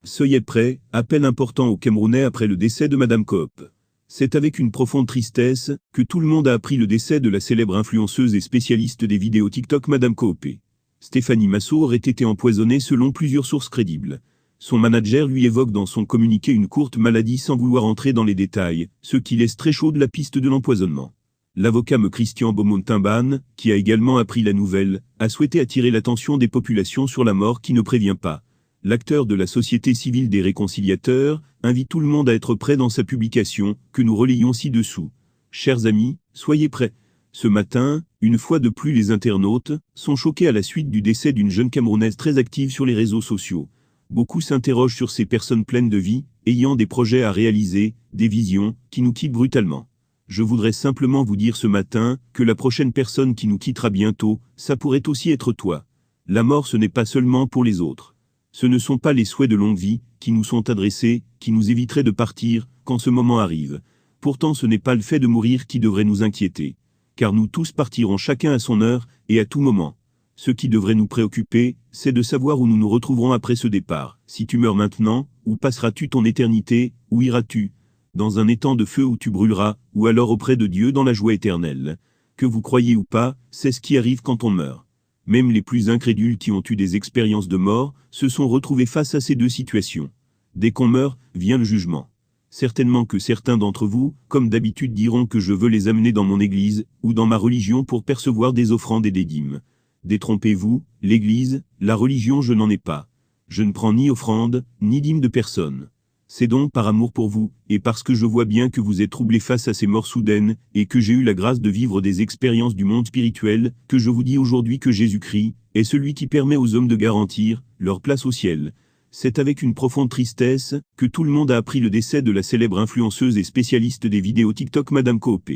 Soyez prêts, appel important aux Camerounais après le décès de Madame Coop. C'est avec une profonde tristesse que tout le monde a appris le décès de la célèbre influenceuse et spécialiste des vidéos TikTok Madame Coop. Stéphanie Massot aurait été empoisonnée selon plusieurs sources crédibles. Son manager lui évoque dans son communiqué une courte maladie sans vouloir entrer dans les détails, ce qui laisse très chaude la piste de l'empoisonnement. L'avocat Christian Beaumont-Timbane, qui a également appris la nouvelle, a souhaité attirer l'attention des populations sur la mort qui ne prévient pas. L'acteur de la société civile des réconciliateurs invite tout le monde à être prêt dans sa publication, que nous relayons ci-dessous. Chers amis, soyez prêts. Ce matin, une fois de plus les internautes sont choqués à la suite du décès d'une jeune Camerounaise très active sur les réseaux sociaux. Beaucoup s'interrogent sur ces personnes pleines de vie, ayant des projets à réaliser, des visions, qui nous quittent brutalement. Je voudrais simplement vous dire ce matin que la prochaine personne qui nous quittera bientôt, ça pourrait aussi être toi. La mort ce n'est pas seulement pour les autres. Ce ne sont pas les souhaits de longue vie qui nous sont adressés, qui nous éviteraient de partir quand ce moment arrive. Pourtant ce n'est pas le fait de mourir qui devrait nous inquiéter. Car nous tous partirons chacun à son heure et à tout moment. Ce qui devrait nous préoccuper, c'est de savoir où nous nous retrouverons après ce départ. Si tu meurs maintenant, où passeras-tu ton éternité, où iras-tu? Dans un étang de feu où tu brûleras, ou alors auprès de Dieu dans la joie éternelle. Que vous croyez ou pas, c'est ce qui arrive quand on meurt. Même les plus incrédules qui ont eu des expériences de mort se sont retrouvés face à ces deux situations. Dès qu'on meurt, vient le jugement. Certainement que certains d'entre vous, comme d'habitude, diront que je veux les amener dans mon église, ou dans ma religion pour percevoir des offrandes et des dîmes. Détrompez-vous, l'église, la religion je n'en ai pas. Je ne prends ni offrande, ni dîme de personne. C'est donc par amour pour vous, et parce que je vois bien que vous êtes troublés face à ces morts soudaines, et que j'ai eu la grâce de vivre des expériences du monde spirituel, que je vous dis aujourd'hui que Jésus-Christ est celui qui permet aux hommes de garantir leur place au ciel. C'est avec une profonde tristesse que tout le monde a appris le décès de la célèbre influenceuse et spécialiste des vidéos TikTok Madame Coop.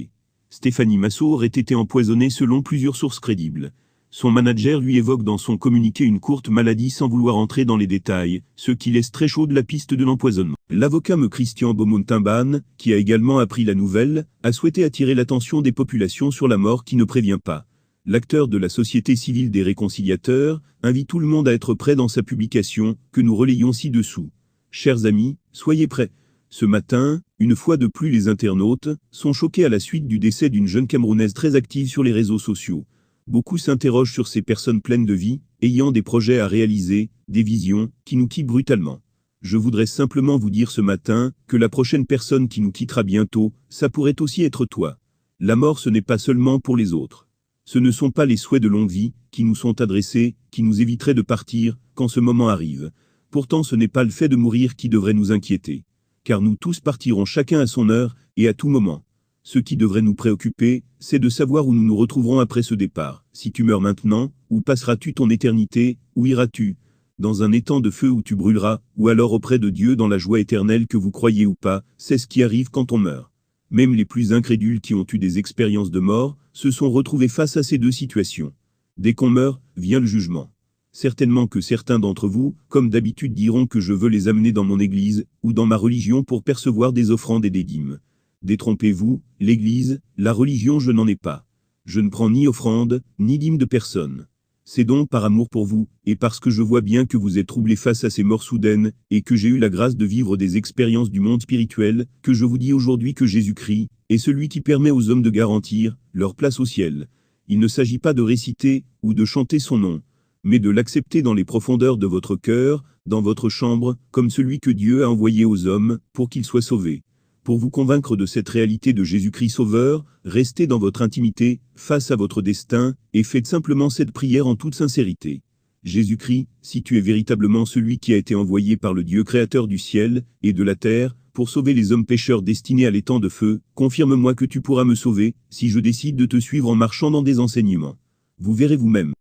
Stéphanie Massot aurait été empoisonnée selon plusieurs sources crédibles. Son manager lui évoque dans son communiqué une courte maladie sans vouloir entrer dans les détails, ce qui laisse très chaude la piste de l'empoisonnement. L'avocat Christian Beaumont-Timbane, qui a également appris la nouvelle, a souhaité attirer l'attention des populations sur la mort qui ne prévient pas. L'acteur de la société civile des réconciliateurs invite tout le monde à être prêt dans sa publication, que nous relayons ci-dessous. Chers amis, soyez prêts. Ce matin, une fois de plus les internautes sont choqués à la suite du décès d'une jeune Camerounaise très active sur les réseaux sociaux. Beaucoup s'interrogent sur ces personnes pleines de vie, ayant des projets à réaliser, des visions, qui nous quittent brutalement. Je voudrais simplement vous dire ce matin que la prochaine personne qui nous quittera bientôt, ça pourrait aussi être toi. La mort ce n'est pas seulement pour les autres. Ce ne sont pas les souhaits de longue vie qui nous sont adressés, qui nous éviteraient de partir quand ce moment arrive. Pourtant ce n'est pas le fait de mourir qui devrait nous inquiéter. Car nous tous partirons chacun à son heure et à tout moment. Ce qui devrait nous préoccuper, c'est de savoir où nous nous retrouverons après ce départ. Si tu meurs maintenant, où passeras-tu ton éternité, où iras-tu? Dans un étang de feu où tu brûleras, ou alors auprès de Dieu dans la joie éternelle que vous croyez ou pas, c'est ce qui arrive quand on meurt. Même les plus incrédules qui ont eu des expériences de mort se sont retrouvés face à ces deux situations. Dès qu'on meurt, vient le jugement. Certainement que certains d'entre vous, comme d'habitude, diront que je veux les amener dans mon église, ou dans ma religion pour percevoir des offrandes et des dîmes. Détrompez-vous, l'église, la religion je n'en ai pas. Je ne prends ni offrande, ni dîme de personne. C'est donc par amour pour vous, et parce que je vois bien que vous êtes troublés face à ces morts soudaines, et que j'ai eu la grâce de vivre des expériences du monde spirituel, que je vous dis aujourd'hui que Jésus-Christ est celui qui permet aux hommes de garantir leur place au ciel. Il ne s'agit pas de réciter ou de chanter son nom, mais de l'accepter dans les profondeurs de votre cœur, dans votre chambre, comme celui que Dieu a envoyé aux hommes, pour qu'ils soient sauvés. Pour vous convaincre de cette réalité de Jésus-Christ Sauveur, restez dans votre intimité, face à votre destin, et faites simplement cette prière en toute sincérité. Jésus-Christ, si tu es véritablement celui qui a été envoyé par le Dieu créateur du ciel et de la terre, pour sauver les hommes pécheurs destinés à l'étang de feu, confirme-moi que tu pourras me sauver, si je décide de te suivre en marchant dans des enseignements. Vous verrez vous-même.